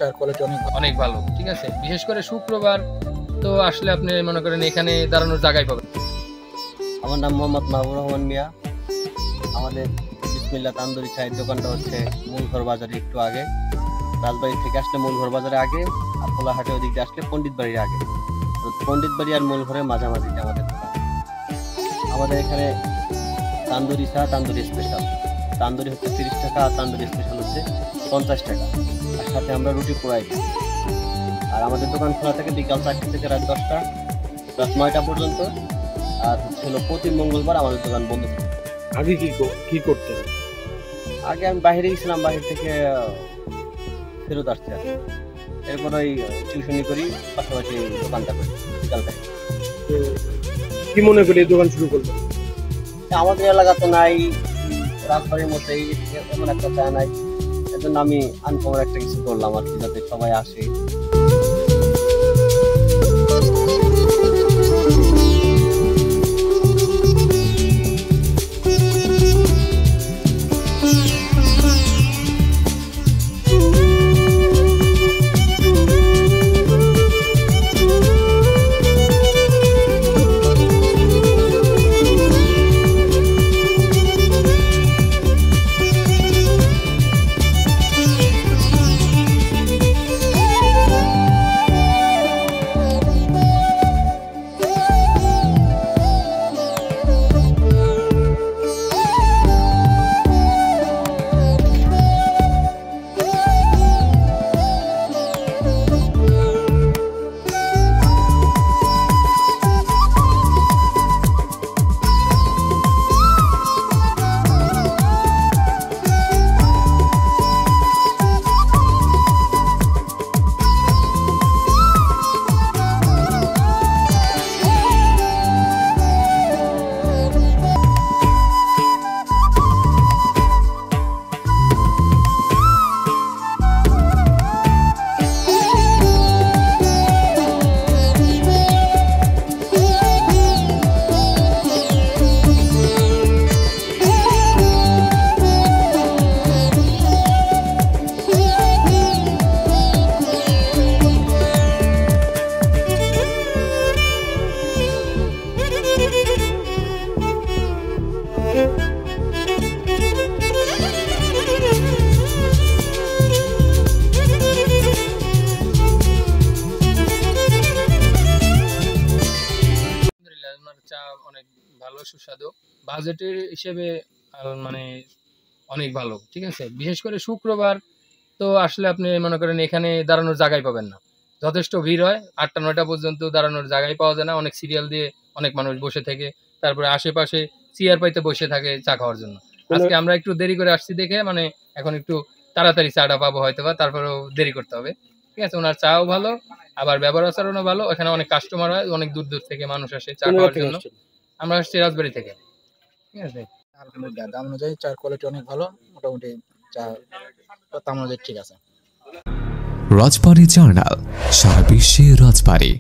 চার কোয়ালিটি অনেক ভালো, ঠিক আছে। বিশেষ করে শুক্রবার তো আসলে আপনি মনে করেন এখানে দাঁড়ানোর জায়গায় পাবেন। আমার নাম মোহাম্মদ মাহবুব রহমান মিয়া। আমাদের বিসমিল্লাহ তান্দুরি চায়ের দোকানটা হচ্ছে মূলঘর বাজারে একটু আগে। রাজবাড়ি থেকে আসলে মূলঘর বাজারে আগে, আর কোলাহাটে ওদিক দিয়ে আসলে পণ্ডিত বাড়ির আগে। পণ্ডিত বাড়ি আর মূলঘরের মাঝামাঝিতে আমাদের দোকান। আমাদের এখানে তান্দুরি চা, তান্দুরি স্পেশাল। তান্দুরি হচ্ছে 30 টাকা, আর তান্দুরি স্পেশাল হচ্ছে 50 টাকা। আর সাথে আমরা রুটি পোড়াই দিই। আর আমাদের দোকান খোলা থাকে বিকাল 4টা থেকে রাত 10টা, রাত 9টা পর্যন্ত। আর হলো প্রতি মঙ্গলবার আমাদের দোকান বন্ধ থাকে। আগে কি করতেন? আগে আমি বাইরে গেছিলাম, বাইরে থেকে ফেরত আসছি। এরপর ওই টিউশনি করি, পাশাপাশি দোকানটা করি বিকালটায়। কি মনে করে এই দোকান শুরু করলেন? আমাদের এলাকাতে নাই, রাজবাড়ির মধ্যে এমন একটা চা নাই, এজন্য আমি আনকমন একটা কিছু করলাম আর কি, যাতে সবাই আসে। চা অনেক ভালো, সুস্বাদু, বাজেটের হিসেবে মানে অনেক ভালো, ঠিক আছে। বিশেষ করে শুক্রবার তো আসলে আপনি মনে করেন এখানে দাঁড়ানোর জায়গায় পাবেন না, যথেষ্ট ভিড় হয়। 8টা-9টা পর্যন্ত দাঁড়ানোর জায়গায় পাওয়া যায় না, অনেক সিরিয়াল দিয়ে অনেক মানুষ বসে থেকে, তারপরে আশেপাশে চেয়ার পাইতে বসে থাকে চা খাওয়ার জন্য। আজকে আমরা একটু দেরি করে আসছি দেখে মানে এখন একটু তাড়াতাড়ি চাটা পাবো হয়তো, বা তারপরেও দেরি করতে হবে, ঠিক আছে। ওনার চাও ভালো, আবার ব্যবহার আচরণও ভালো। এখানে অনেক কাস্টমার হয়, অনেক দূর দূর থেকে মানুষ আসে চা খাওয়ার জন্য। আমরা আসছি রাজবাড়ি থেকে, ঠিক আছে। আলহামদুলিল্লাহ, দাম অনুযায়ী চার কোয়ালিটি অনেক ভালো, মোটামুটি চা দাম অনুযায়ী ঠিক আছে। রাজবাড়ি জার্নাল, সারা বিশ্বে রাজবাড়ি।